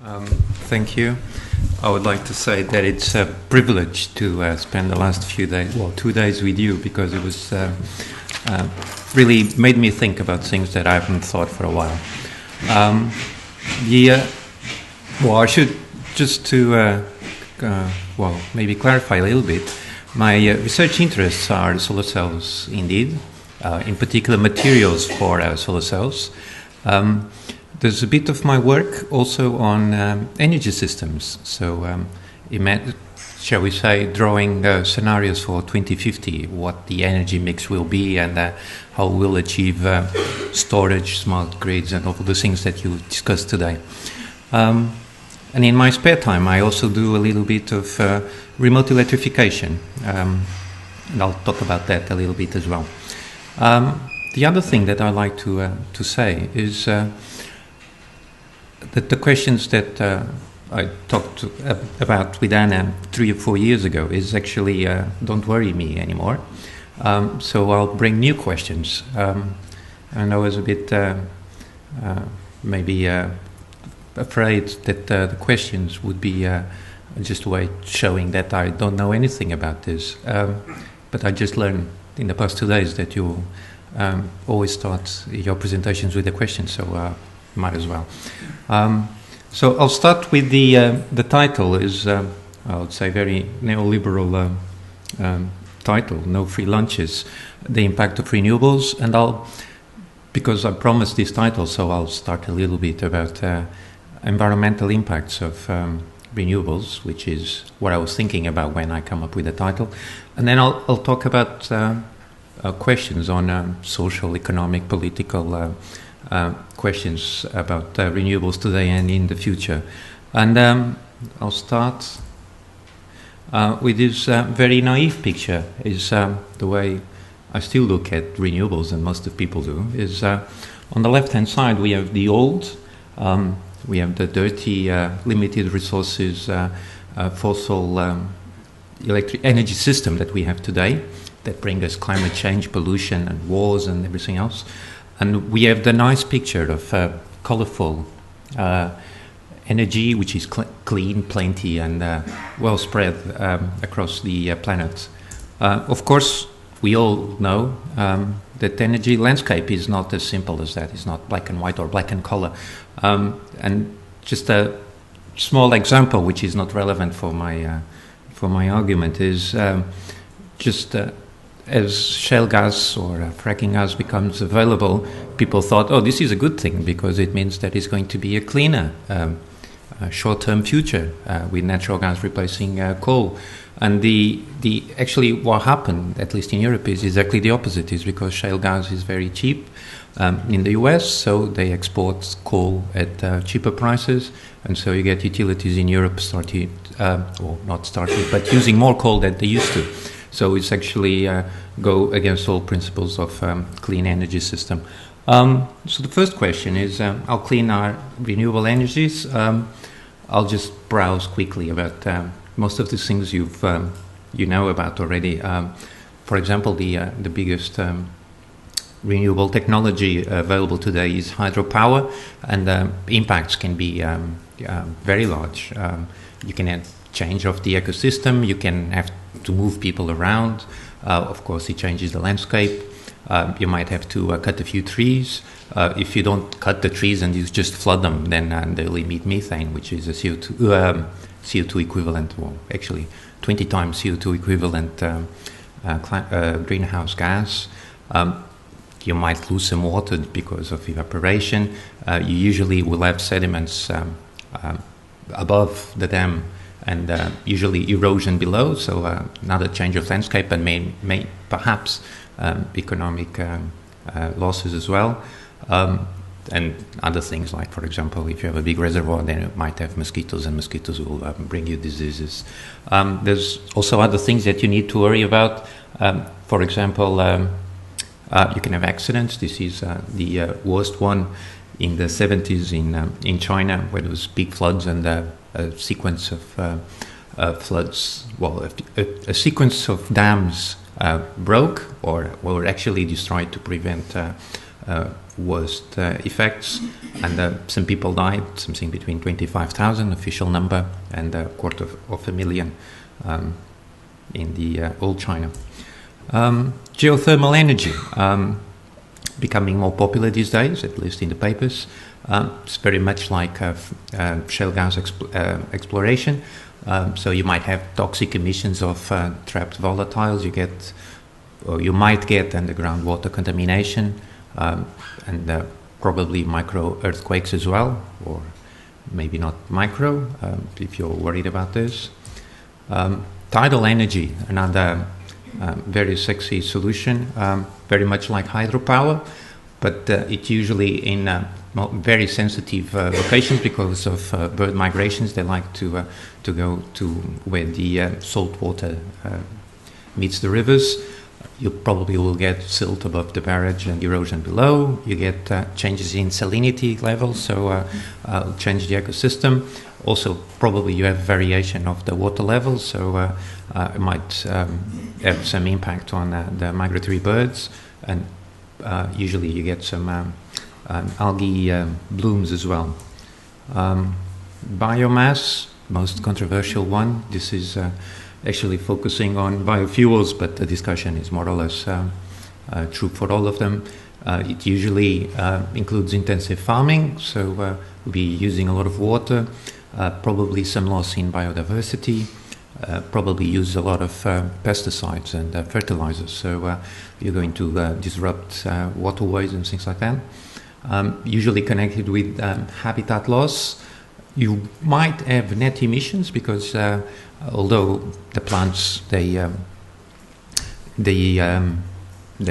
Thank you. I would like to say that it's a privilege to spend the last few days, well, 2 days with you, because it was really made me think about things that I haven't thought for a while. Well, I should just to maybe clarify a little bit. My research interests are solar cells, indeed, in particular materials for solar cells. There's a bit of my work also on energy systems. So, shall we say, drawing scenarios for 2050, what the energy mix will be and how we'll achieve storage, smart grids, and all the things that you discussed today. And in my spare time, I also do a little bit of remote electrification, and I'll talk about that a little bit as well. The other thing that I like to say is that the questions that I talked about with Anna 3 or 4 years ago is actually don't worry me anymore. So I'll bring new questions. And I was a bit maybe afraid that the questions would be just a way showing that I don't know anything about this. But I just learned in the past 2 days that you always start your presentations with a question, so might as well. So I'll start with the title is I would say very neoliberal title, No Free Lunches, the impact of renewables, and because I promised this title, so I'll start a little bit about environmental impacts of renewables, which is what I was thinking about when I come up with the title, and then I'll talk about questions on social, economic, political questions about renewables today and in the future. And I'll start with this very naive picture, is the way I still look at renewables, and most of people do, is on the left-hand side we have the old, we have the dirty, limited resources, fossil electric energy system that we have today that bring us climate change, pollution and wars and everything else. And we have the nice picture of colorful energy, which is clean, plenty, and well spread across the planet. Of course, we all know that energy landscape is not as simple as that. It's not black and white or black and color. And just a small example, which is not relevant for my argument, is just as shale gas or fracking gas becomes available, people thought, oh, this is a good thing because it means that it's going to be a cleaner short-term future with natural gas replacing coal. And actually what happened, at least in Europe, is exactly the opposite, is because shale gas is very cheap in the US, so they export coal at cheaper prices, and so you get utilities in Europe but using more coal than they used to. So it's actually go against all principles of clean energy system. So the first question is how clean are renewable energies? I'll just browse quickly about most of the things you know about already. For example, the biggest renewable technology available today is hydropower, and impacts can be very large. You can have change of the ecosystem, you can have to move people around, of course it changes the landscape, you might have to cut a few trees. If you don't cut the trees and you just flood them, then they'll emit methane, which is a CO2 equivalent, well actually 20 times CO2 equivalent greenhouse gas. You might lose some water because of evaporation. You usually will have sediments above the dam, and usually erosion below, so another change of landscape, and may perhaps economic losses as well, and other things like, for example, if you have a big reservoir, then it might have mosquitoes, and mosquitoes will bring you diseases. There's also other things that you need to worry about. For example, you can have accidents. This is the worst one in the 70s in China, where there was big floods and a sequence of floods, well, a sequence of dams broke or were actually destroyed to prevent worst effects, and some people died, something between 25,000 official number and a quarter of a million in the old China. Geothermal energy, becoming more popular these days, at least in the papers. It's very much like shale gas exploration. So you might have toxic emissions of trapped volatiles. You might get underground water contamination, and probably micro earthquakes as well, or maybe not micro, if you're worried about this. Tidal energy, another very sexy solution, very much like hydropower, but it's usually in very sensitive locations because of bird migrations. They like to go to where the salt water meets the rivers. You probably will get silt above the barrage and erosion below. You get changes in salinity levels, so change the ecosystem. Also, probably you have variation of the water levels, so it might have some impact on the migratory birds, and usually you get some algae blooms as well. Biomass, most controversial one. This is actually focusing on biofuels, but the discussion is more or less true for all of them. It usually includes intensive farming, so we'll be using a lot of water, probably some loss in biodiversity, probably use a lot of pesticides and fertilizers, so you're going to disrupt waterways and things like that. Usually connected with habitat loss. You might have net emissions because although the plants they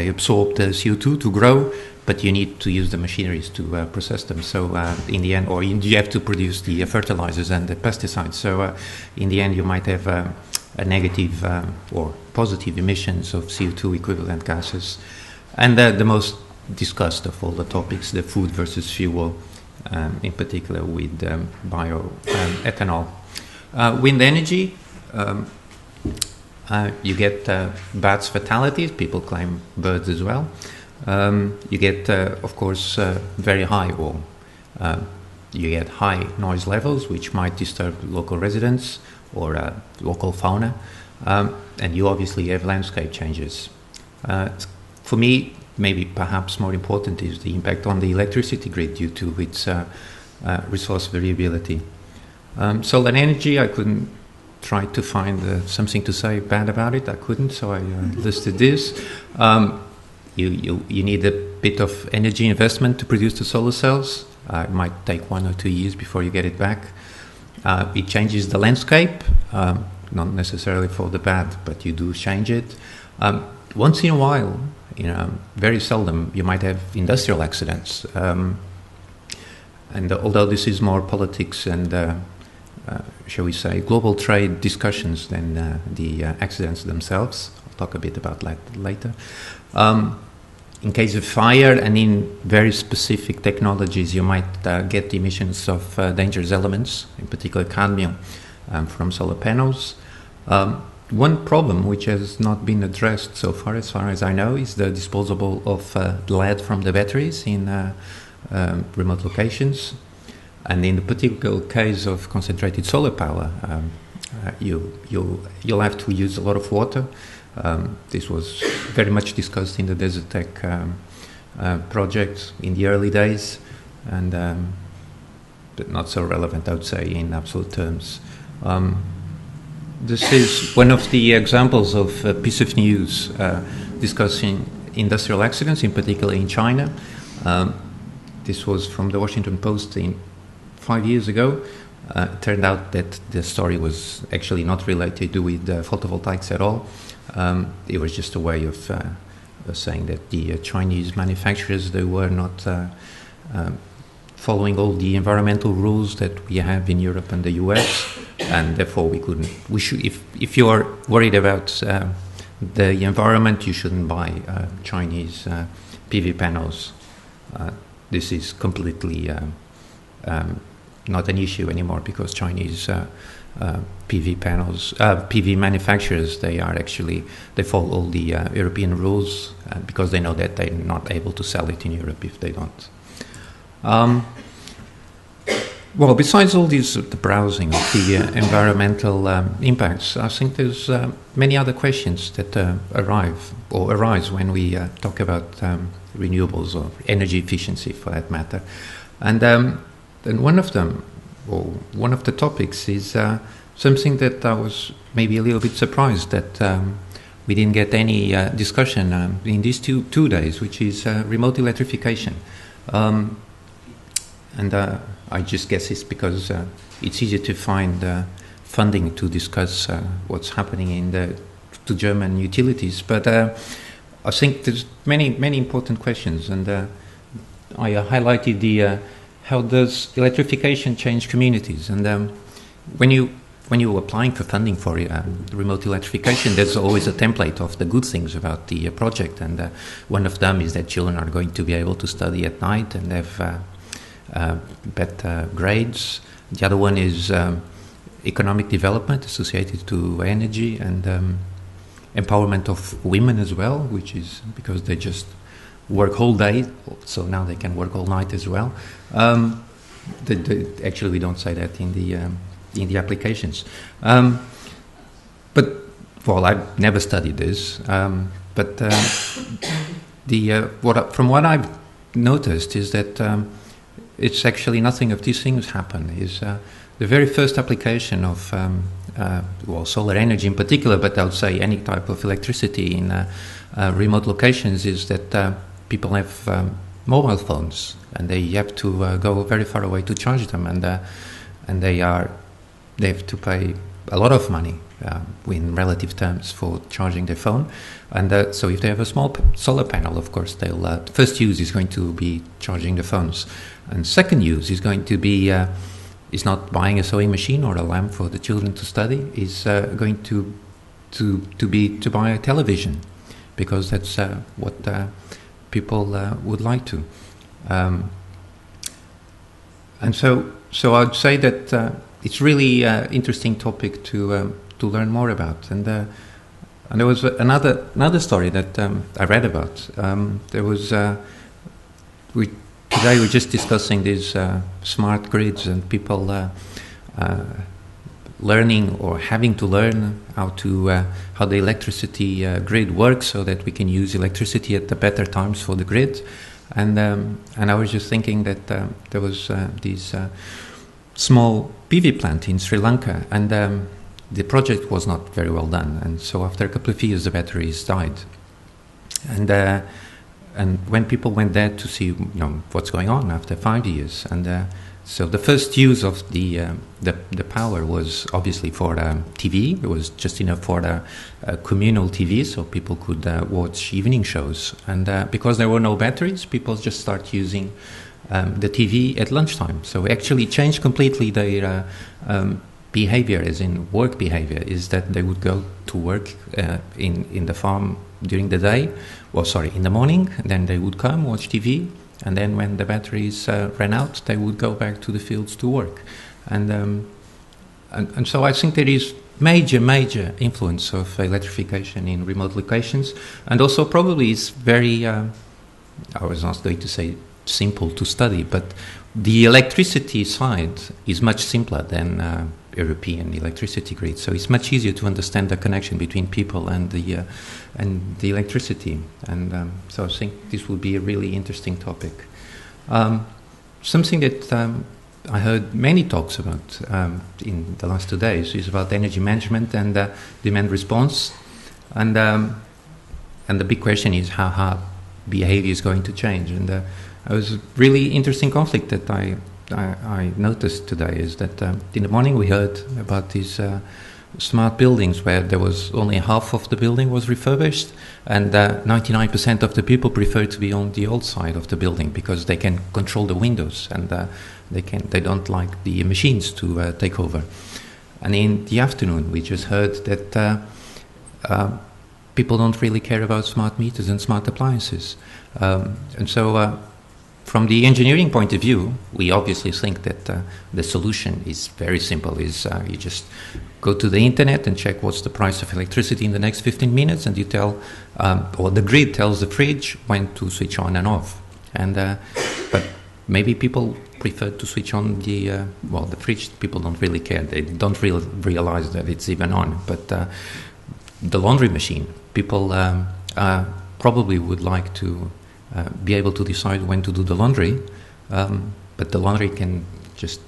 absorb the CO2 to grow, but you need to use the machineries to process them. So in the end, or you have to produce the fertilizers and the pesticides. So in the end, you might have a negative or positive emissions of CO2 equivalent gases. And the most discussed of all the topics, the food versus fuel, in particular with bioethanol. Wind energy, you get bats fatalities. People claim birds as well. You get, of course, very high, or you get high noise levels, which might disturb local residents or local fauna, and you obviously have landscape changes. For me, maybe perhaps more important is the impact on the electricity grid due to its resource variability. Solar energy, I couldn't try to find something to say bad about it. I couldn't, so I listed this. You need a bit of energy investment to produce the solar cells. It might take 1 or 2 years before you get it back. It changes the landscape, not necessarily for the bad, but you do change it. Once in a while, very seldom, you might have industrial accidents. And although this is more politics and, shall we say, global trade discussions than the accidents themselves, I'll talk a bit about that later. In case of fire and in very specific technologies, you might get emissions of dangerous elements, in particular cadmium, from solar panels. One problem which has not been addressed so far as I know, is the disposal of lead from the batteries in remote locations. And in the particular case of concentrated solar power, you'll have to use a lot of water. This was very much discussed in the Desert Tech project in the early days, and but not so relevant, I would say, in absolute terms. This is one of the examples of a piece of news discussing industrial accidents, in particular in China. This was from the Washington Post 5 years ago. It turned out that the story was actually not related with photovoltaics at all. It was just a way of saying that the Chinese manufacturers, they were not following all the environmental rules that we have in Europe and the US, and therefore we should, if you are worried about the environment, you shouldn't buy Chinese PV panels. This is completely not an issue anymore, because Chinese PV panels, PV manufacturers, they follow all the European rules, because they know that they're not able to sell it in Europe if they don't. Well, besides all these, the browsing of the environmental impacts, I think there's many other questions that arise when we talk about renewables or energy efficiency, for that matter. And one of them, or one of the topics, is something that I was maybe a little bit surprised that we didn't get any discussion in these two days, which is remote electrification. I just guess it's because it's easier to find funding to discuss what's happening in the German utilities. But I think there's many important questions, and I highlighted the how does electrification change communities? And when you're applying for funding for remote electrification, there's always a template of the good things about the project, and one of them is that children are going to be able to study at night and have better grades. The other one is economic development associated to energy, and empowerment of women as well, which is because they just work all day, so now they can work all night as well. Actually, we don't say that in the applications. But well, I've never studied this. But from what I've noticed is that it's actually nothing of these things happen. Is the very first application of solar energy in particular, but I would say any type of electricity in remote locations, is that people have mobile phones, and they have to go very far away to charge them, and they have to pay a lot of money in relative terms for charging their phone. And so if they have a small solar panel, of course, they'll first use is going to be charging the phones, and second use is going to be is not buying a sewing machine or a lamp for the children to study, is going to buy a television, because that's what people would like to. And so I'd say that it's really interesting topic to learn more about. And there was another story that I read about. There was today we're just discussing these smart grids, and people learning or having to learn how the electricity grid works, so that we can use electricity at the better times for the grid. And I was just thinking that there was this small PV plant in Sri Lanka, and the project was not very well done. And so after a couple of years, the batteries died. And when people went there to see what's going on after 5 years, and so the first use of the power was obviously for TV. It was just enough for communal TV, so people could watch evening shows. And because there were no batteries, people just start using the TV at lunchtime. So actually changed completely their behavior, as in work behavior, is that they would go to work in the farm during the day, in the morning, and then they would come watch TV, and then when the batteries ran out, they would go back to the fields to work. And so I think there is major influence of electrification in remote locations, and also probably it's very, I was not going to say simple to study, but the electricity side is much simpler than European electricity grid, so it's much easier to understand the connection between people and the electricity, and so I think this will be a really interesting topic. Something that I heard many talks about in the last 2 days is about energy management and demand response, and the big question is how behavior is going to change. And it was a really interesting conflict that I noticed today, is that in the morning we heard about these smart buildings where there was only half of the building was refurbished, and 99% of the people prefer to be on the old side of the building because they can control the windows, and they don't like the machines to take over. And in the afternoon we just heard that people don't really care about smart meters and smart appliances, and so from the engineering point of view, we obviously think that the solution is very simple. You just go to the internet and check what's the price of electricity in the next 15 minutes, and you tell, or the grid tells the fridge when to switch on and off. And but maybe people prefer to switch on the fridge. People don't really care. They don't really realize that it's even on. But the laundry machine, people probably would like to be able to decide when to do the laundry, but the laundry can just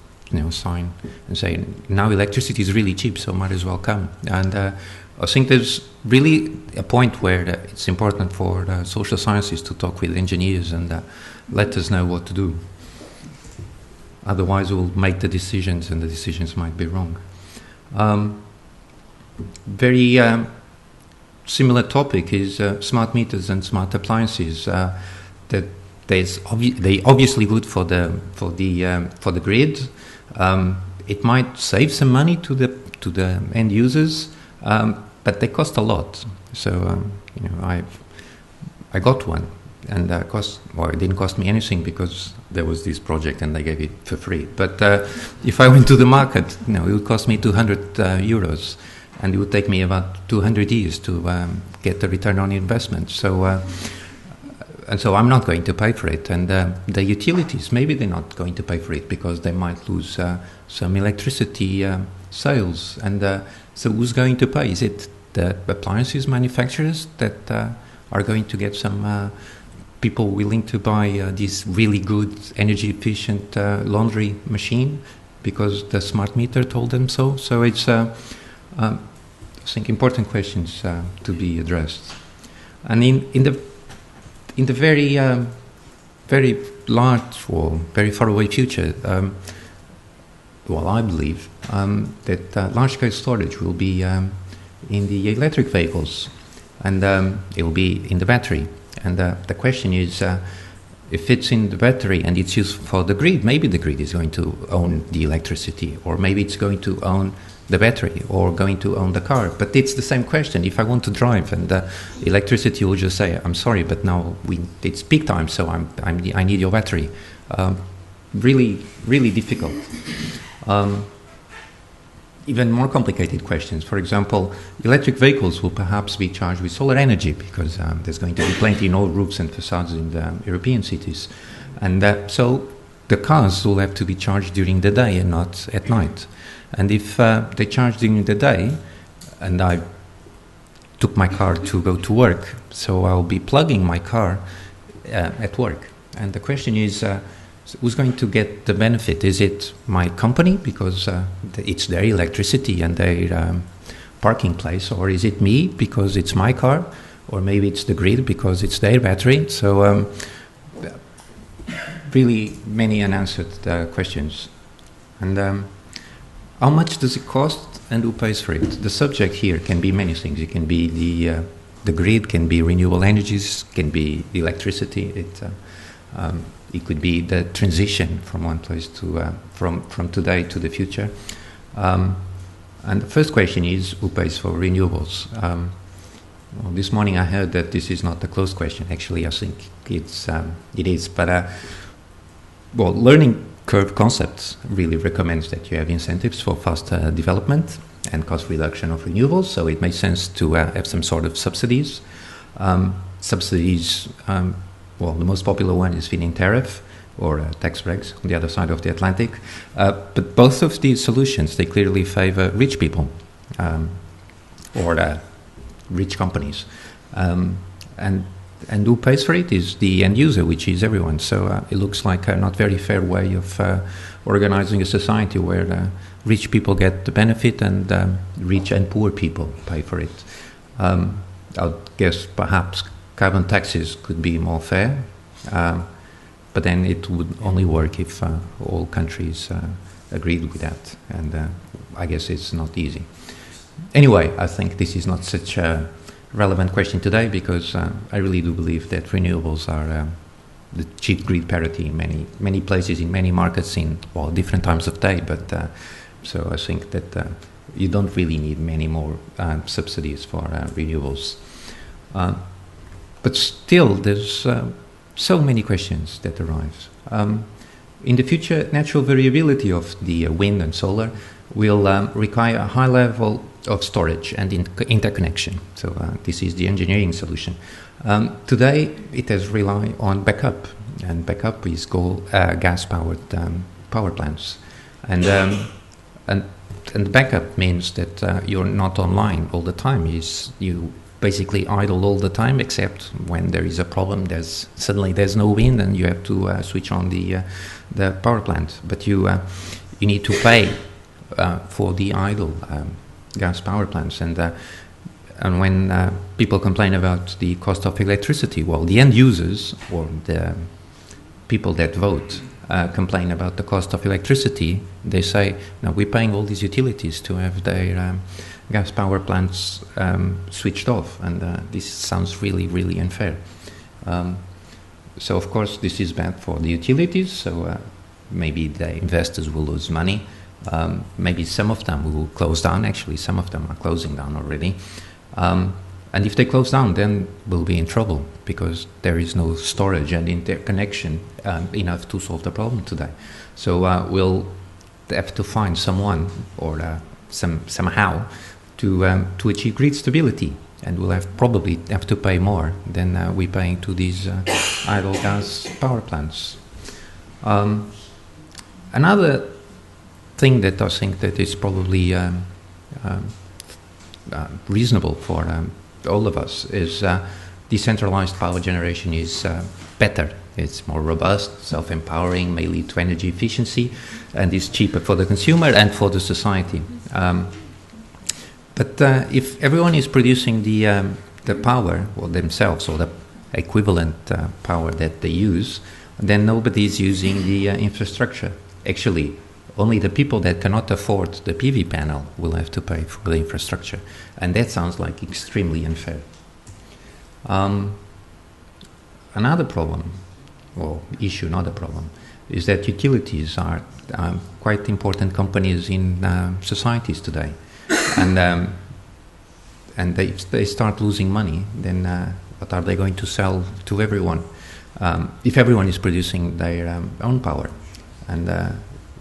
sign and say, now electricity is really cheap, so might as well come. And I think there's really a point where it's important for social sciences to talk with engineers and let us know what to do. Otherwise we'll make the decisions and the decisions might be wrong. Very similar topic is smart meters and smart appliances. That they obviously good for the grid. It might save some money to the end users, but they cost a lot. So I got one, and it didn't cost me anything because there was this project and they gave it for free. But if I went to the market, it would cost me 200 euros. And it would take me about 200 years to get the return on investment. So, and so I'm not going to pay for it. And the utilities, maybe they're not going to pay for it because they might lose some electricity sales. And so who's going to pay? Is it the appliances manufacturers that are going to get some people willing to buy this really good, energy-efficient laundry machine because the smart meter told them so? So it's... I think important questions to be addressed, and in the very very large or very far away future, I believe that large-scale storage will be in the electric vehicles, and it will be in the battery. And the question is, if it's in the battery and it's used for the grid, maybe the grid is going to own the electricity, or maybe it's going to own the battery or going to own the car. But it's the same question. If I want to drive and electricity will just say, I'm sorry, but now it's peak time, so I need your battery. Really, really difficult. Even more complicated questions. For example, electric vehicles will perhaps be charged with solar energy because there's going to be plenty in all roofs and facades in the European cities. And so the cars will have to be charged during the day and not at night. And if they charge during the day, and I took my car to go to work, so I'll be plugging my car at work. And the question is, who's going to get the benefit? Is it my company because it's their electricity and their parking place, or is it me because it's my car, or maybe it's the grid because it's their battery? So really many unanswered questions. And how much does it cost and who pays for it? The subject here can be many things. It can be the grid, can be renewable energies, can be electricity. It could be the transition from one place to from today to the future. And the first question is, who pays for renewables? Well, this morning I heard that this is not a closed question. Actually, I think it is. But learning curve concepts really recommends that you have incentives for faster development and cost reduction of renewables. So it makes sense to have some sort of subsidies. Subsidies. The most popular one is feed-in tariff or tax breaks on the other side of the Atlantic. But both of these solutions, they clearly favor rich people or rich companies. And who pays for it is the end user, which is everyone. So it looks like a not very fair way of organizing a society where rich people get the benefit and rich and poor people pay for it. I guess perhaps carbon taxes could be more fair, but then it would only work if all countries agreed with that, and I guess it's not easy. Anyway, I think this is not such a relevant question today because I really do believe that renewables are the cheap grid parity in many places, in many markets, in different times of day. But so I think that you don't really need many more subsidies for renewables. But still, there's so many questions that arise. In the future, natural variability of the wind and solar will require a high level of storage and interconnection. So this is the engineering solution. Today, it has relied on backup, and backup is gas-powered power plants. And backup means that you're not online all the time. You basically idle all the time, except when there is a problem. Suddenly there's no wind, and you have to switch on the power plant. But you need to pay for the idle gas power plants. And when people complain about the cost of electricity, well, the end users or the people that vote complain about the cost of electricity. They say, no, we're paying all these utilities to have their gas power plants switched off, and this sounds really, really unfair. So of course this is bad for the utilities, so maybe the investors will lose money. Maybe some of them will close down. Actually, some of them are closing down already. And if they close down, then we'll be in trouble, because there is no storage and interconnection enough to solve the problem today. So we'll have to find someone or somehow to achieve grid stability, and we'll probably have to pay more than we're paying to these idle gas power plants. Another thing that I think that is probably reasonable for all of us is decentralized power generation is better. It's more robust, self-empowering, may lead to energy efficiency, and is cheaper for the consumer and for the society. But if everyone is producing the power or themselves, or the equivalent power that they use, then nobody is using the infrastructure. Actually, only the people that cannot afford the PV panel will have to pay for the infrastructure. And that sounds like extremely unfair. Another problem, or issue, not a problem, is that utilities are quite important companies in societies today. And if they start losing money, then what are they going to sell to everyone? If everyone is producing their own power. And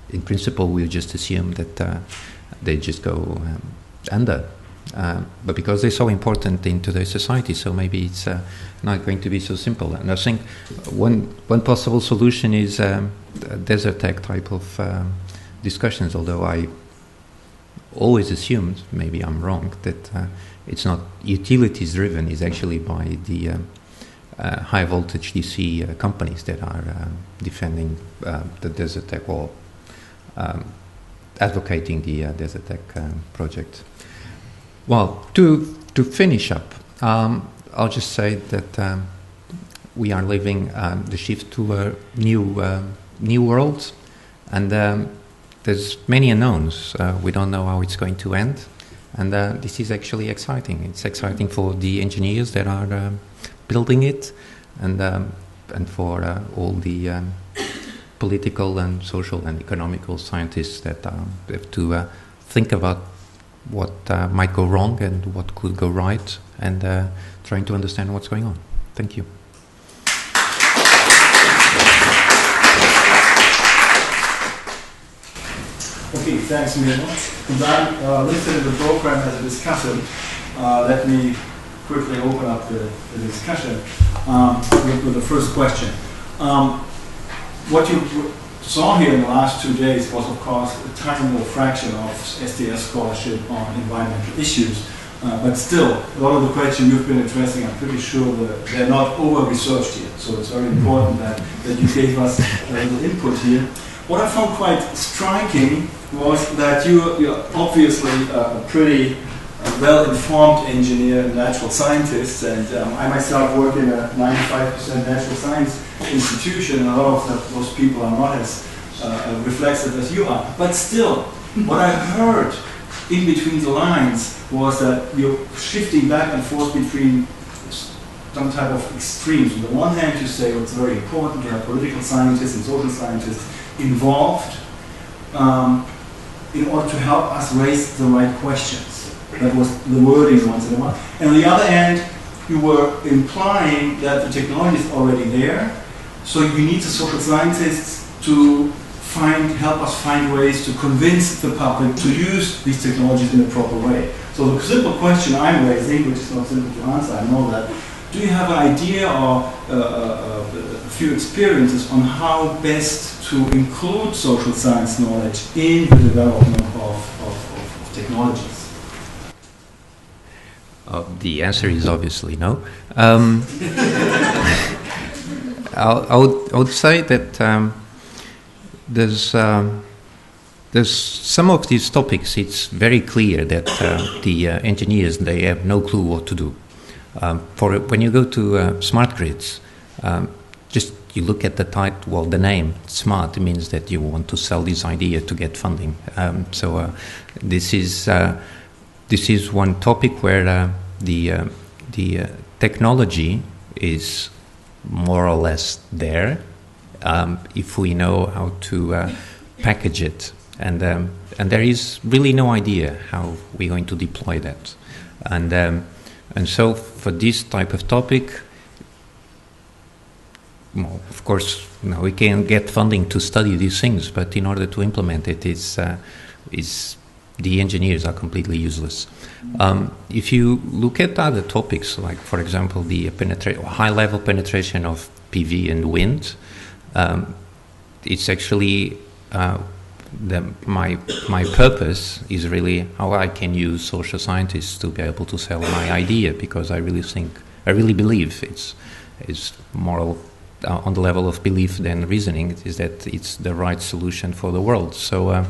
in principle, we just assume that they just go under. But because they're so important into their society, so maybe it's not going to be so simple. And I think one possible solution is a desert tech type of discussions, although I always assumed, maybe I'm wrong, that it's not utilities driven, it's actually by the high voltage DC companies that are defending the desert tech, or advocating the desert tech project. Well, to finish up, I'll just say that we are living the shift to a new world, and there's many unknowns. We don't know how it's going to end, and this is actually exciting. It's exciting for the engineers that are building it, and for all the political and social and economical scientists that have to think about what might go wrong and what could go right, and trying to understand what's going on. Thank you. Okay, thanks, Miguel. Since I'm listed in the program as a discussion, let me quickly open up the discussion with the first question. What you saw here in the last 2 days was, of course, a tiny little fraction of STS scholarship on environmental issues. But still, a lot of the questions you've been addressing, I'm pretty sure that they're not over-researched yet. So it's very important that you gave us a little input here. What I found quite striking was that you're obviously a pretty well-informed engineer and natural scientist, and I myself work in a 95% natural science institution, and a lot of those people are not as reflexive as you are. But still, what I heard in between the lines was that you're shifting back and forth between some type of extremes. On the one hand, you say, well, it's very important to have political scientists and social scientists involved in order to help us raise the right questions. That was the wording once in a while. And on the other hand, you were implying that the technology is already there, so you need the social scientists to help us find ways to convince the public to use these technologies in a proper way. So the simple question I'm raising, which is not simple to answer, I know that, do you have an idea or a few experiences on how best to include social science knowledge in the development of technologies? The answer is obviously no. I would say that there's some of these topics, it's very clear that the engineers, they have no clue what to do. When you go to smart grids, just you look at the title, well, the name, smart, means that you want to sell this idea to get funding. This is one topic where the technology is more or less there, if we know how to package it, and there is really no idea how we're going to deploy that, and so for this type of topic, well, of course, we can get funding to study these things, but in order to implement it, the engineers are completely useless. If you look at other topics, like for example the high-level penetration of PV and wind, it's actually my purpose is really how I can use social scientists to be able to sell my idea, because I really believe it's more on the level of belief than reasoning, is that it's the right solution for the world. So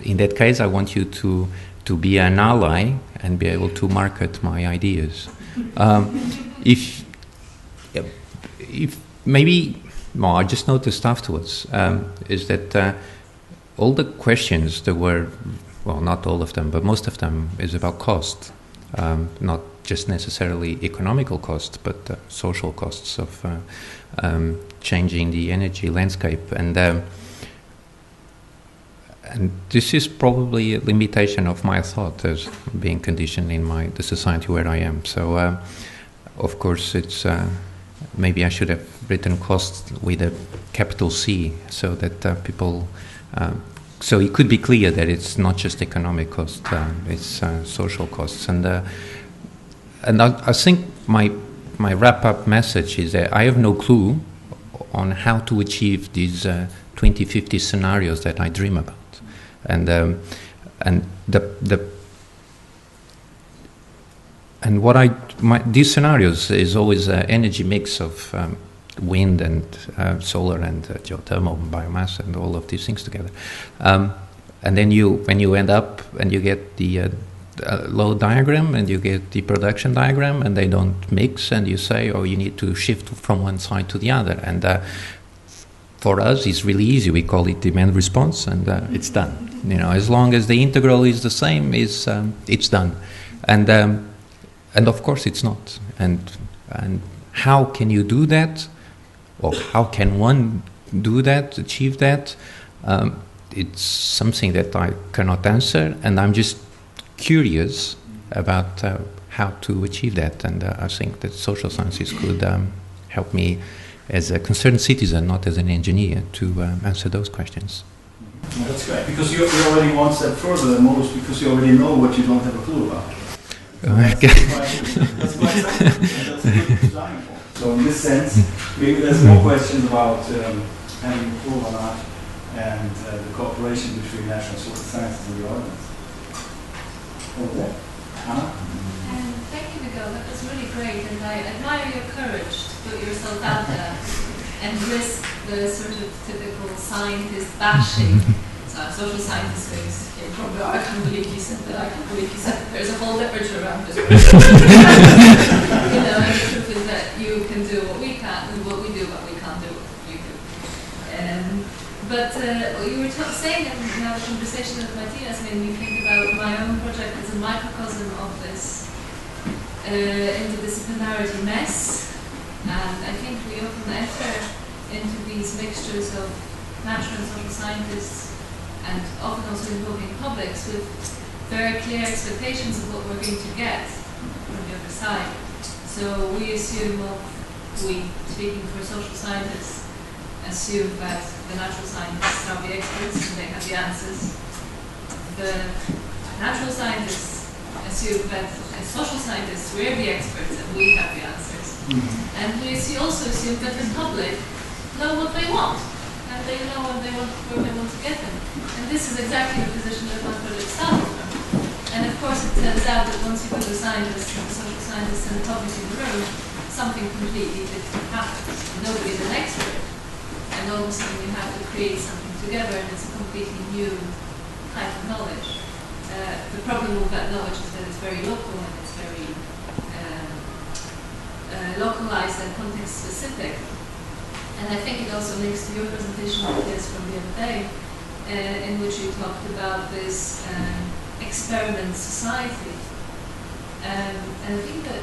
in that case, I want you to be an ally and be able to market my ideas. If maybe, well, I just noticed afterwards, is that all the questions that were, well, not all of them, but most of them is about cost, not just necessarily economical costs, but social costs of changing the energy landscape. And this is probably a limitation of my thought as being conditioned in the society where I am. So, of course, it's maybe I should have written costs with a capital C, so that people. So it could be clear that it's not just economic cost; it's social costs. And I think my wrap-up message is that I have no clue on how to achieve these 2050 scenarios that I dream about. These scenarios is always an energy mix of wind and solar and geothermal and biomass and all of these things together, and then when you end up and you get the load diagram and you get the production diagram and they don't mix, and you say, oh, you need to shift from one side to the other, and for us it's really easy. We call it demand response, and it's done. As long as the integral is the same, it's done. And of course it's not. And how can you do that? Or how can one do that, achieve that? It's something that I cannot answer, and I'm just curious about how to achieve that. And I think that social sciences could help me as a concerned citizen, not as an engineer, to answer those questions. Well, that's great, because you're already one step further than most, because you already know what you don't have a clue about. That's quite that's a good starting point. So in this sense, maybe there's more questions about having a clue or not, and the cooperation between national social sciences and the audience. Okay. Anna? Thank you, Miguel. That was really great, and I admire your courage to put yourself out there and risk the sort of typical scientist bashing. So social scientists came from, I can't believe you said that, I can't believe you said that. There's a whole literature around this. And the truth is that you can do what we can, and what we do, but we can't do what you do. But you were saying in our conversation with Matthias made me think about my own project as a microcosm of this interdisciplinarity mess. And I think we often enter into these mixtures of natural and social scientists, and often also involving publics, with very clear expectations of what we're going to get from the other side. So we assume, we, speaking for social scientists, assume that the natural scientists are the experts and they have the answers. The natural scientists assume that as social scientists we're the experts and we have the answers. Mm-hmm. And we also assume that the public know what they want and they know what they want, where they want to get them. And this is exactly the position that one project started from. And of course it turns out that once you put the scientists, the social scientists and the public in the room, something completely different happens. Nobody's an expert. And all of a sudden you have to create something together and it's a completely new type of knowledge. The problem with that knowledge is that it's very local and it's very localized and context specific. And I think it also links to your presentation, Matthias, from the other day, in which you talked about this experiment society. And I think that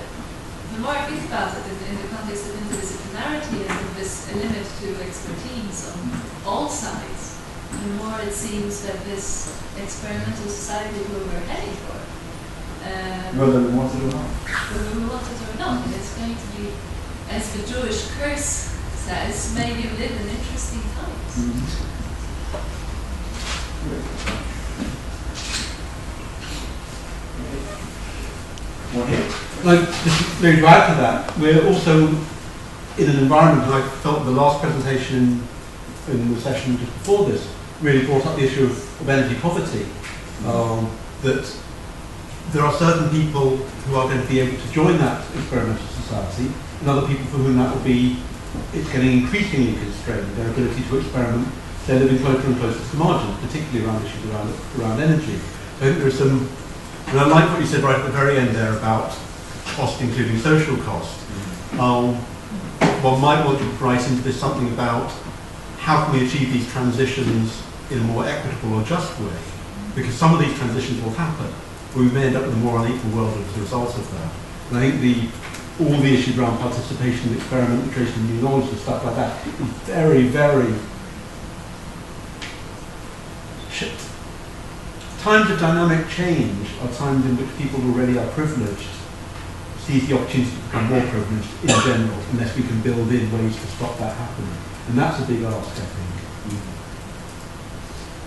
the more I think about it in the context of interdisciplinarity and of this limit to expertise on all sides, the more it seems that this experimental society where we're heading for, whether we want it or not. Whether we want it or not, it's going to be, as the Jewish curse says, maybe we live in interesting times. Mm-hmm. Like, just maybe to add to that, we're also in an environment, and I felt the last presentation in the session just before this really brought up the issue of energy poverty. That there are certain people who are going to be able to join that experimental society, and other people for whom that will be, it's getting increasingly constrained, their ability to experiment. They're living closer and closer to the margins, particularly around issues around energy. So I think there are some, and I like what you said right at the very end there about cost, including social cost. One might want to write into this something about how can we achieve these transitions in a more equitable or just way, because some of these transitions will happen, but we may end up with a more unequal world as a result of that. And I think all the issues around participation, experiment, creation of new knowledge and stuff like that is very, very... Times of dynamic change are times in which people who already are privileged seize the opportunity to become more privileged in general, unless we can build in ways to stop that happening. And that's a big ask, I think.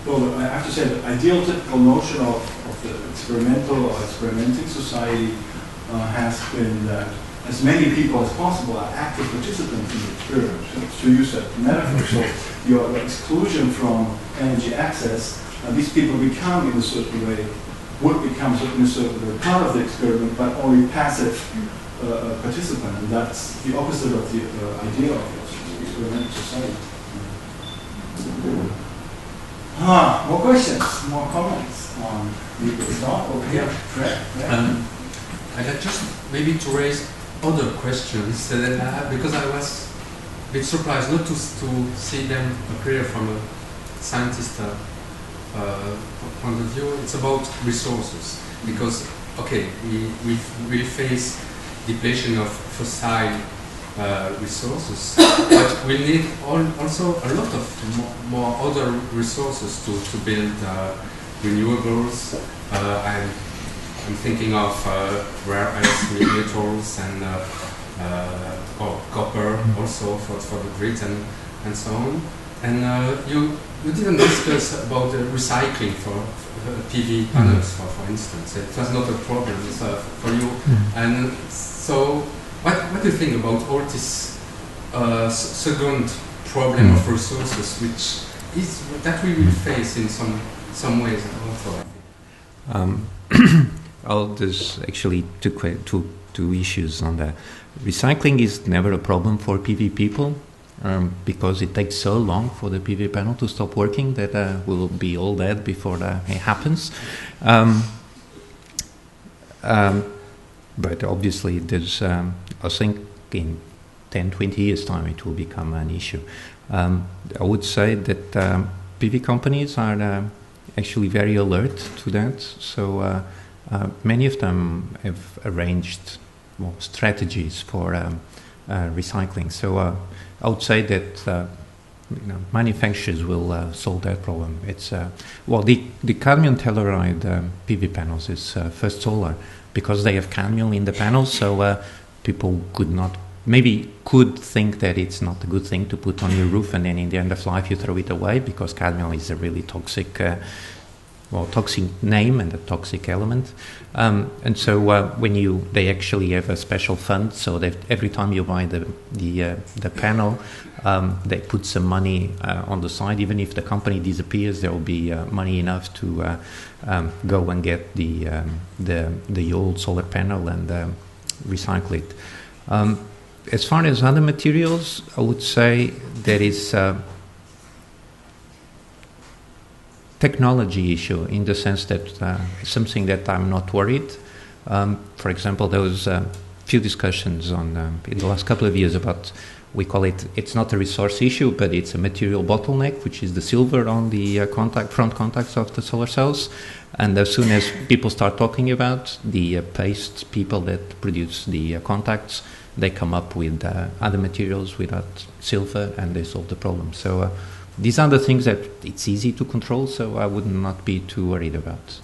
Well, I have to say the ideal typical notion of the experimental or experimenting society has been that as many people as possible are active participants in the experiment. To use that metaphor, so your exclusion from energy access, these people become in a certain way, would become in a certain way part of the experiment, but only passive participant, and that's the opposite of the idea of the experimental society. More questions, more comments on legal stuff? Okay, yeah. Fred. I'd like just maybe to raise other questions that I have, because I was a bit surprised not to see them appear from a scientist point of view. It's about resources, because okay, we face depletion of fossil resources, but we need also a lot of more other resources to build renewables. I'm thinking of rare earth metals and copper also for the grid and so on. And you didn't discuss about the recycling for PV panels, for instance. It was not a problem for you. And so, what do you think about all this second problem of resources, which is that we will face in some ways also? There's actually two issues on that. Recycling is never a problem for PV people. Because it takes so long for the PV panel to stop working that we'll be all dead before it happens. But obviously there's, I think in 10, 20 years time it will become an issue. I would say that PV companies are actually very alert to that. So many of them have arranged strategies for recycling. So I would say that manufacturers will solve that problem. It's the cadmium telluride PV panels is First Solar, because they have cadmium in the panels. So people could think that it's not a good thing to put on your roof, and then in the end of life you throw it away because cadmium is a really toxic name and a toxic element. And so they actually have a special fund, so that every time you buy the panel, they put some money on the side. Even if the company disappears, there will be money enough to go and get the old solar panel and recycle it. As far as other materials, I would say there is technology issue, in the sense that something that I'm not worried. For example, there was a few discussions in the last couple of years about, we call it's not a resource issue, but it's a material bottleneck, which is the silver on the front contacts of the solar cells. And as soon as people start talking about the paste people that produce the contacts, they come up with other materials without silver, and they solve the problem. So these are the things that it's easy to control, so I would not be too worried about.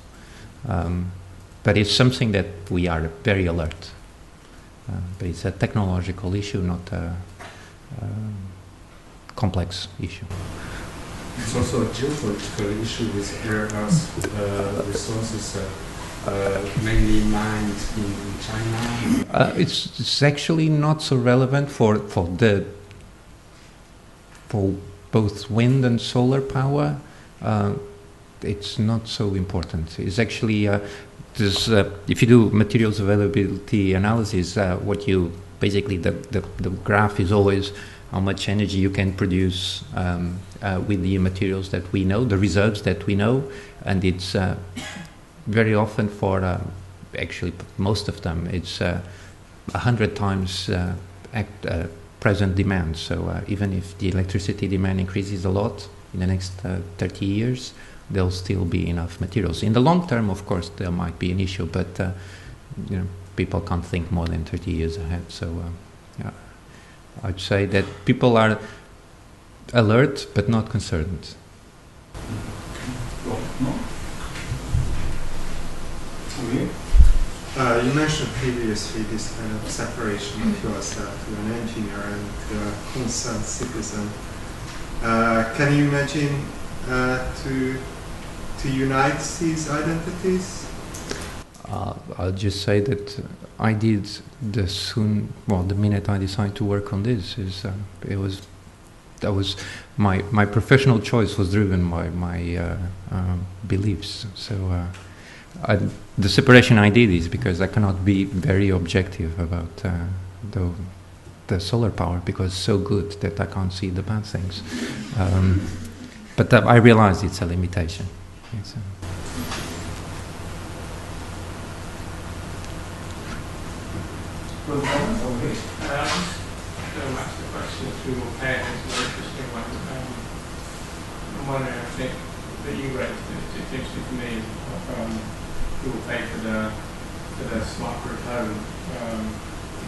But it's something that we are very alert. But it's a technological issue, not a complex issue. It's also a geopolitical issue with rare earth resources mainly mined in China. It's actually not so relevant for both wind and solar power. It's not so important. It's actually if you do materials availability analysis, what you basically the graph is always how much energy you can produce with the materials that we know, the reserves that we know, and it's very often for actually most of them it's 100 times present demand. So even if the electricity demand increases a lot in the next 30 years, there'll still be enough materials. In the long term, of course, there might be an issue, but people can't think more than 30 years ahead. So I'd say that people are alert but not concerned. You mentioned previously this kind of separation of yourself to an engineer and to a concerned citizen. Can you imagine to unite these identities? I'll just say that I did the minute I decided to work on this my professional choice was driven by my beliefs. So the separation I did is because I cannot be very objective about the solar power, because it's so good that I can't see the bad things. But I realized it's a limitation. Going back to the question of who will pay, it's a very interesting one. One area I think that you raised, it's interesting for me, who will pay for the smart grid home.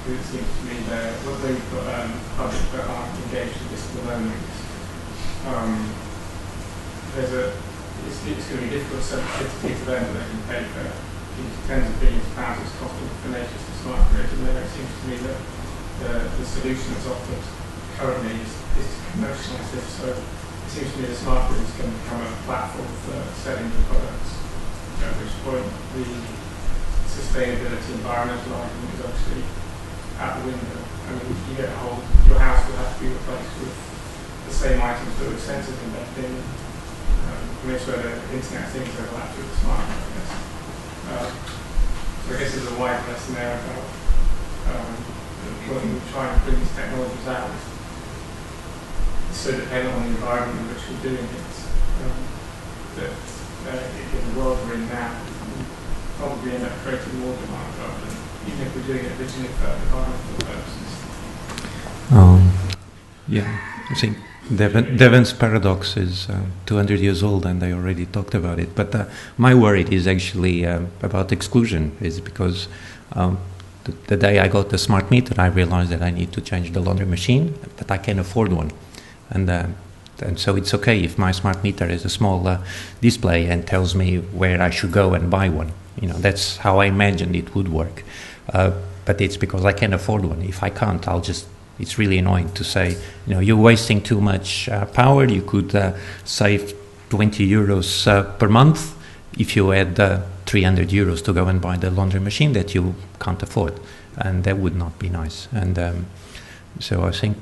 Because it seems to me that what they've got public that aren't engaged in this at the moment. It's going to be difficult sensitivity to them that they can pay for tens of billions of pounds it's costing for nations to smart grid, and then it seems to me that the solution that's offered currently is to commercialise this. So it seems to me the smart grid is going to become a platform for selling the products, at which point the sustainability environmental argument is actually out the window. I mean, you get your house will have to be replaced with the same items that were sensors embedded in. That's where the Internet of Things overlaps with the smart grid, I guess. So I guess there's a wide lesson there about when we try and bring these technologies out, it's so dependent on the environment in which we're doing it, that in the world we're in now, we probably end up creating more demand rather than, even if we're doing it originally for environmental purposes. I think Devon's paradox is 200 years old, and I already talked about it. But my worry is actually about exclusion, is because the day I got the smart meter, I realized that I need to change the laundry machine, but I can afford one. And so it's okay if my smart meter has a small display and tells me where I should go and buy one. That's how I imagined it would work. but it's because I can afford one. If I can't, it's really annoying to say, you're wasting too much power. You could save 20 euros per month if you had 300 euros to go and buy the laundry machine that you can't afford. And that would not be nice. And so I think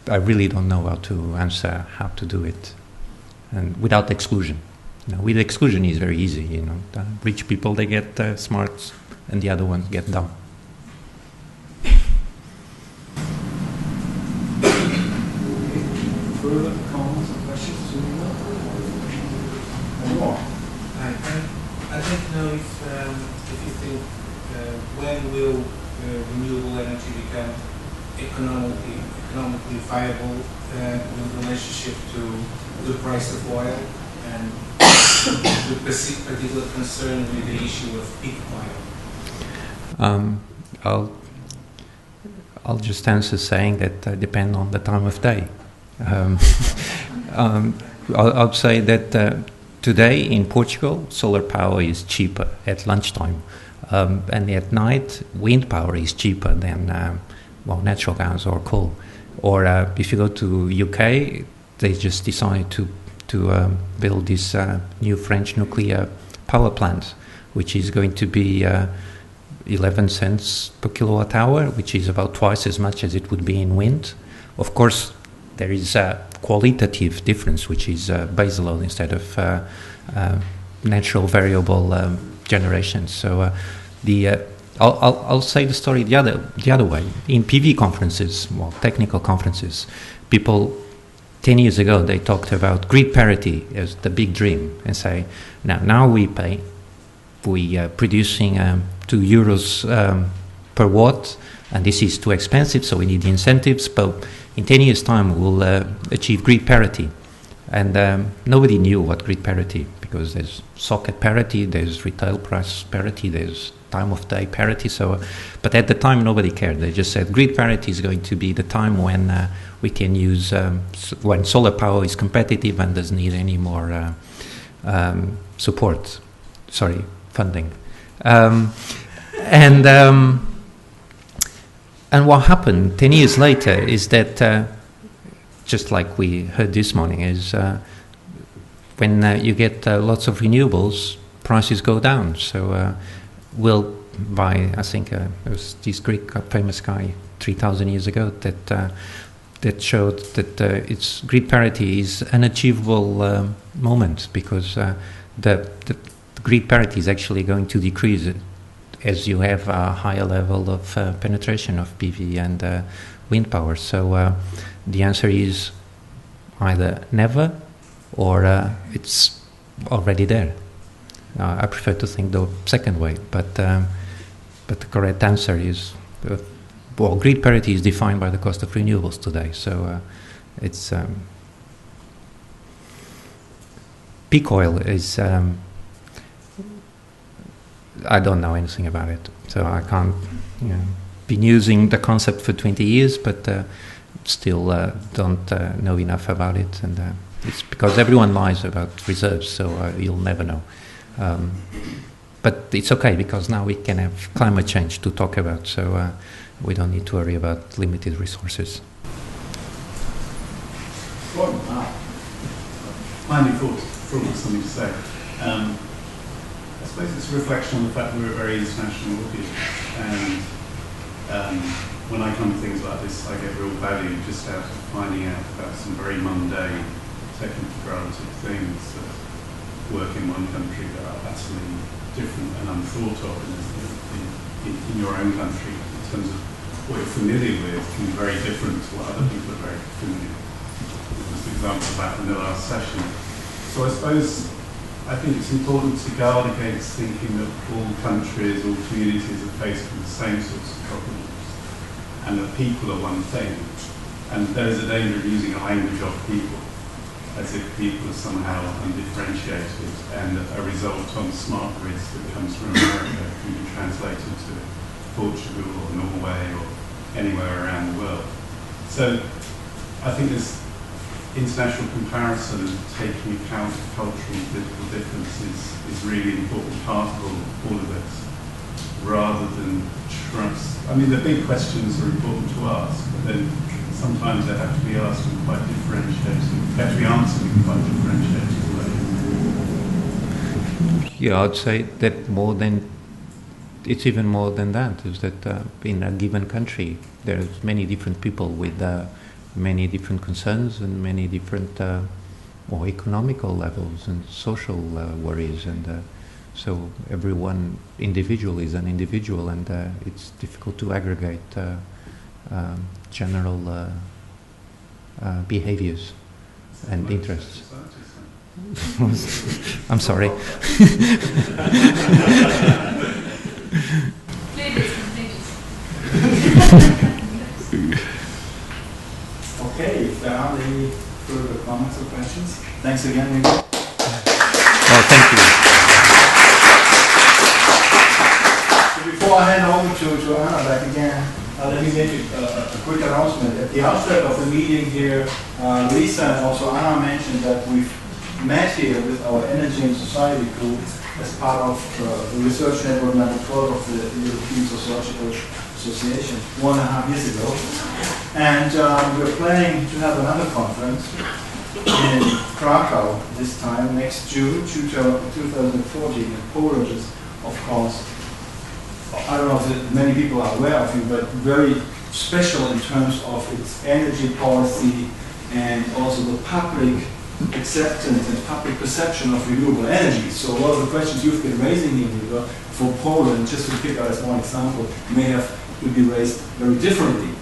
I really don't know how to answer how to do it, and without exclusion. With exclusion is very easy. The rich people, they get smart, and the other ones get dumb. Further comments or questions? I'd like to know if you think when will renewable energy become economically viable in relationship to the price of oil, and with particular concern with the issue of peak oil. I'll just answer saying that depend on the time of day. I'll say that today in Portugal, solar power is cheaper at lunchtime, and at night, wind power is cheaper than natural gas or coal. Or if you go to UK, they just decided to build this new French nuclear power plant, which is going to be 11 cents per kilowatt hour, which is about twice as much as it would be in wind. Of course, there is a qualitative difference, which is base load instead of natural variable generation. So I'll say the story the other way. In PV conferences, technical conferences, people 10 years ago they talked about grid parity as the big dream, and say now we are producing 2 euros per watt, and this is too expensive, so we need the incentives. But in 10 years' time, we'll achieve grid parity. And nobody knew what grid parity, because there's socket parity, there's retail price parity, there's time of day parity. So, but at the time, nobody cared. They just said grid parity is going to be the time when we can use, when solar power is competitive and doesn't need any more funding. And what happened 10 years later is that, just like we heard this morning, is when you get lots of renewables, prices go down. So I think it was this Greek famous guy 3,000 years ago that showed that its grid parity is an achievable moment, because the grid parity is actually going to decrease as you have a higher level of penetration of PV and wind power. So the answer is either never or it's already there. I prefer to think the second way, but the correct answer is grid parity is defined by the cost of renewables today. So it's peak oil is. I don't know anything about it, so I can't. Been using the concept for 20 years, but still don't know enough about it, and it's because everyone lies about reserves, so you'll never know. But it's okay, because now we can have climate change to talk about, so we don't need to worry about limited resources. Finally, thought of something to say. I suppose it's a reflection on the fact that we're a very international audience, and when I come to things like this, I get real value just out of finding out about some very mundane, technically granted things that work in one country that are absolutely different and unthought of in your own country, in terms of what you're familiar with, can be very different to what other people are very familiar with. There was an example of that in the last session. So I think it's important to guard against thinking that all countries, all communities are faced with the same sorts of problems, and that people are one thing. And there is a danger of using a language of people, as if people are somehow undifferentiated, and a result on smart grids that comes from America can be translated to Portugal or Norway or anywhere around the world. So I think this international comparison and taking account of cultural and political differences is really an important part of all of this. rather than trust. I mean, the big questions are important to ask, but then sometimes they have to be asked in quite differentiated, they have to be answered in quite differentiated ways. Yeah, I'd say that it's even more than that, is that in a given country there's many different people with many different concerns and many different more economical levels and social worries, and so everyone individual is an individual, and it's difficult to aggregate general behaviors and interests. I'm sorry. Okay, if there aren't any further comments or questions, thanks again, Miguel. Oh, thank you. So before I hand over to Anna back again, let me make a quick announcement. At the outset of the meeting here, Lisa and also Anna mentioned that we've met here with our Energy and Society group as part of the research network number 12 of the European Sociological Association 1.5 years ago. And we're planning to have another conference in Krakow this time, next June 2014. And Poland is, of course, I don't know if many people are aware of it, but very special in terms of its energy policy and also the public acceptance and public perception of renewable energy. So a lot of the questions you've been raising here for Poland, just to pick out as one example, may have to be raised very differently.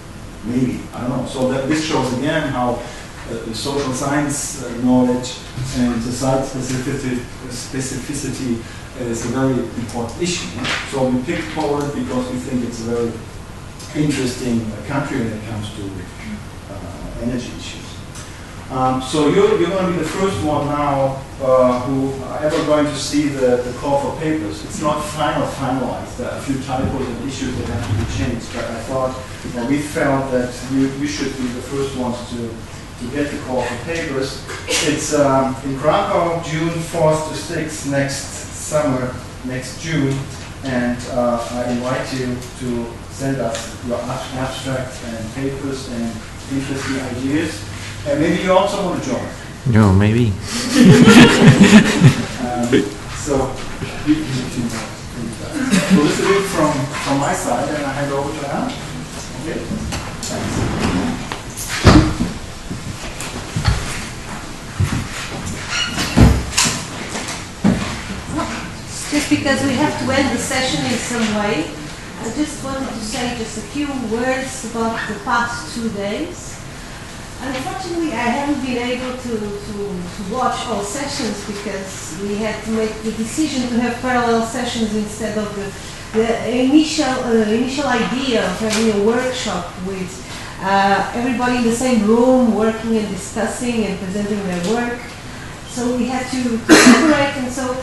Maybe, I don't know. So that this shows again how social science knowledge and the site specificity is a very important issue. So we picked Poland because we think it's a very interesting country when it comes to energy issues. So you're going to be the first one now who are ever going to see the call for papers. It's not finalized. There are a few typos and issues that have to be changed, but I thought, we felt that you should be the first ones to get the call for papers. It's in Krakow, June 4th to 6th, next summer, next June, and I invite you to send us your abstracts and papers and interesting ideas. And maybe you also want to join. No, maybe. So this is it from my side, and I hand over to Anna. Okay. Thanks. Just because we have to end the session in some way, I just wanted to say just a few words about the past 2 days. Unfortunately, I haven't been able to watch all sessions because we had to make the decision to have parallel sessions instead of the initial idea of having a workshop with everybody in the same room working and discussing and presenting their work. So we had to separate, and so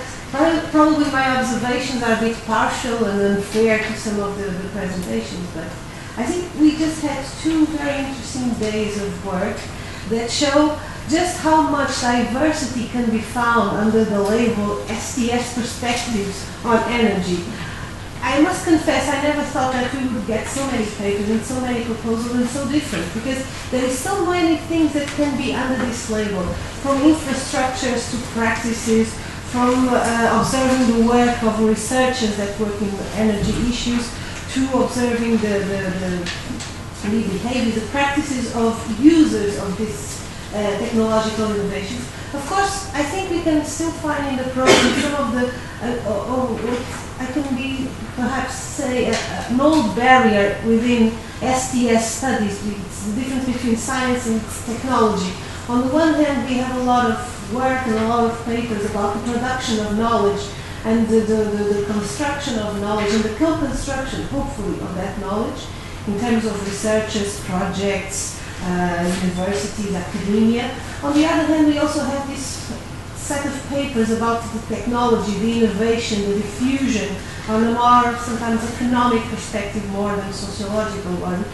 probably my observations are a bit partial and unfair to some of the presentations, but I think we just had 2 very interesting days of work that show just how much diversity can be found under the label STS perspectives on energy. I must confess, I never thought that we would get so many papers and so many proposals and so different, because there is so many things that can be under this label, from infrastructures to practices, from observing the work of researchers that work in energy issues, to observing the behavior, the practices of users of these technological innovations. Of course, I think we can still find in the program some of the, what I can be perhaps say an old barrier within STS studies. It's the difference between science and technology. On the one hand, we have a lot of work and a lot of papers about the production of knowledge and the construction of knowledge and the co-construction, hopefully, of that knowledge in terms of researchers, projects, universities, academia. On the other hand, we also have this set of papers about the technology, the innovation, the diffusion on a more sometimes economic perspective more than sociological one.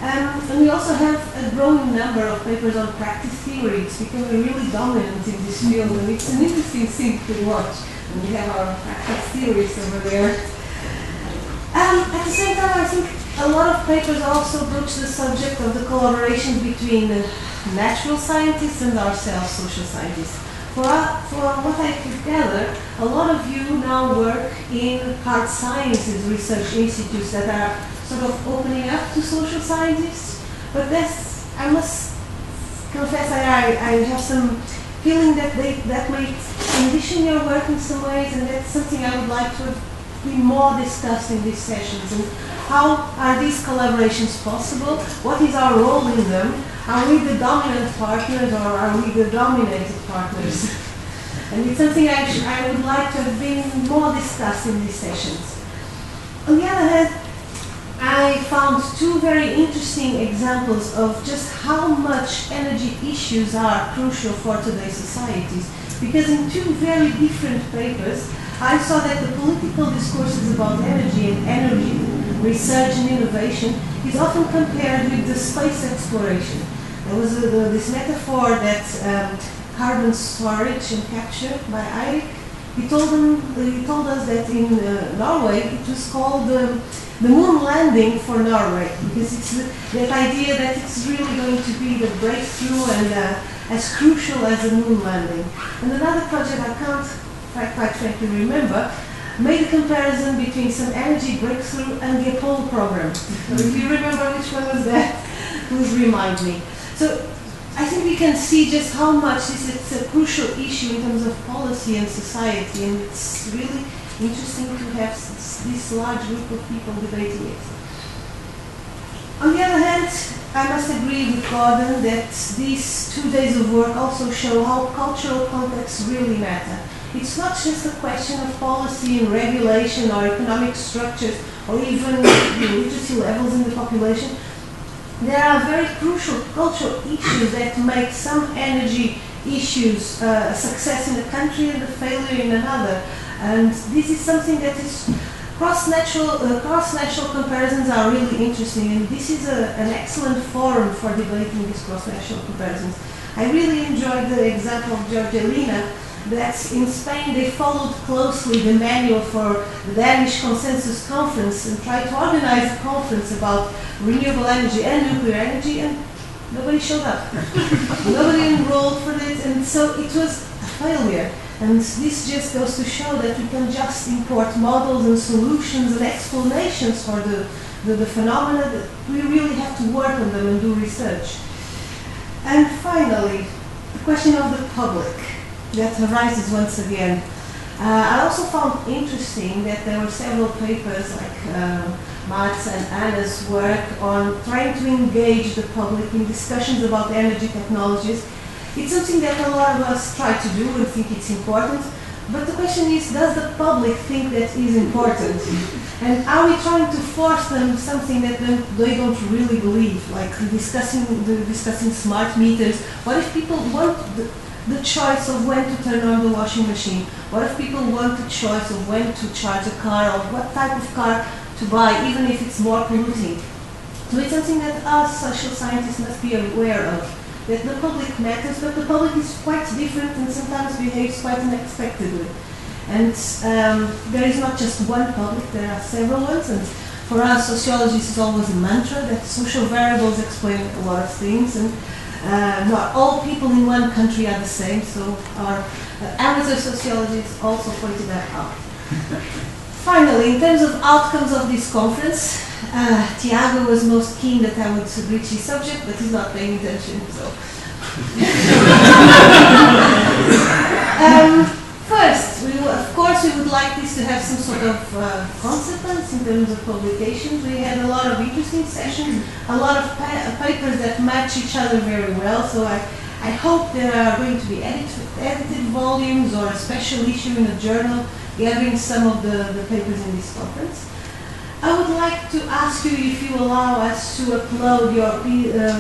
And we also have a growing number of papers on practice theory. It's becoming really dominant in this field, and it's an interesting thing to watch. And we have our practice theorists over there. At the same time, I think a lot of papers also broach the subject of the collaboration between the natural scientists and ourselves, social scientists. For what I could gather, a lot of you now work in hard sciences research institutes that are sort of opening up to social scientists. But that's, I must confess, I have some feeling that that might condition your work in some ways, and that's something I would like to be more discussed in these sessions. And how are these collaborations possible? What is our role in them? Are we the dominant partners or are we the dominated partners? And it's something I would like to have been more discussed in these sessions. On the other hand, I found two very interesting examples of just how much energy issues are crucial for today's societies. Because in two very different papers, I saw that the political discourses about energy and energy research and innovation is often compared with the space exploration. There was this metaphor that carbon storage and capture by Eirik. He told us that in Norway it was called the moon landing for Norway, because it's that idea that it's really going to be the breakthrough and as crucial as the moon landing. And another project I can't quite frankly remember made a comparison between some energy breakthrough and the Apollo program. So if you remember which one was that, please remind me. So I think we can see just how much it's a crucial issue in terms of policy and society, and it's really interesting to have this large group of people debating it. On the other hand, I must agree with Gordon that these 2 days of work also show how cultural contexts really matter. It's not just a question of policy and regulation or economic structures or even literacy levels in the population. There are very crucial cultural issues that make some energy issues a success in a country and a failure in another. And this is something that is cross-national comparisons are really interesting, and this is an excellent forum for debating these cross-national comparisons. I really enjoyed the example of Georgelina, that in Spain they followed closely the manual for the Danish Consensus Conference and tried to organize a conference about renewable energy and nuclear energy, and nobody showed up. Nobody enrolled for it, and so it was a failure. And this just goes to show that we can just import models and solutions and explanations for the phenomena, that we really have to work on them and do research. And finally, the question of the public that arises once again. I also found interesting that there were several papers like Matt's and Anna's work on trying to engage the public in discussions about energy technologies. It's something that a lot of us try to do and think it's important, but the question is, does the public think that is important? And are we trying to force them something that they don't really believe, like discussing smart meters? What if people want the choice of when to turn on the washing machine? What if people want the choice of when to charge a car or what type of car to buy, even if it's more polluting? So it's something that us social scientists must be aware of, that the public matters, but the public is quite different and sometimes behaves quite unexpectedly. And there is not just one public, there are several ones, and for us sociologists is always a mantra that social variables explain a lot of things, and not all people in one country are the same, so our amateur sociologists also pointed that out. Finally, in terms of outcomes of this conference, Tiago was most keen that I would reach his subject, but he's not paying attention, so. First, of course, we would like this to have some sort of consequence in terms of publications. We had a lot of interesting sessions, a lot of papers that match each other very well, so I hope there are going to be edited volumes or a special issue in a journal gathering some of the papers in this conference. I would like to ask you if you allow us to upload your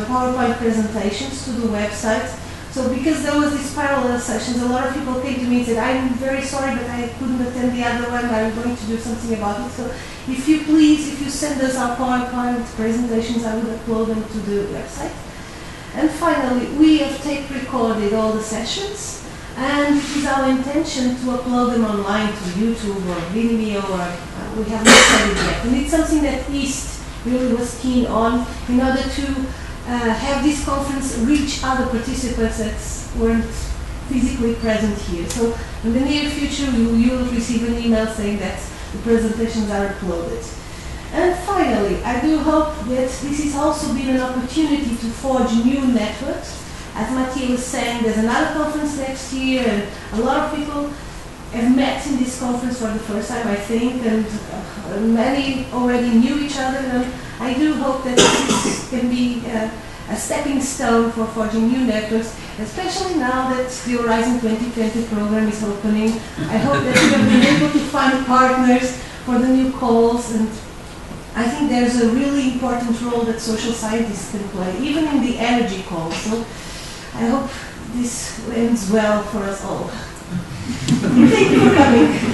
PowerPoint presentations to the website. So because there was these parallel sessions, a lot of people came to me and said, I'm very sorry, but I couldn't attend the other one, I'm going to do something about it. So if you please, if you send us our PowerPoint presentations, I will upload them to the website. And finally, we have tape recorded all the sessions, and it is our intention to upload them online to YouTube or Vimeo or we have not said it yet. And it's something that East really was keen on in order to have this conference reach other participants that weren't physically present here. So in the near future, you will receive an email saying that the presentations are uploaded. And finally, I do hope that this has also been an opportunity to forge new networks. As Matthias was saying, there's another conference next year, and a lot of people have met in this conference for the first time, I think, and many already knew each other. And I do hope that this can be a stepping stone for forging new networks, especially now that the Horizon 2020 program is opening. I hope that you have been able to find partners for the new calls, and I think there's a really important role that social scientists can play, even in the energy calls. So I hope this ends well for us all. Thank you for coming.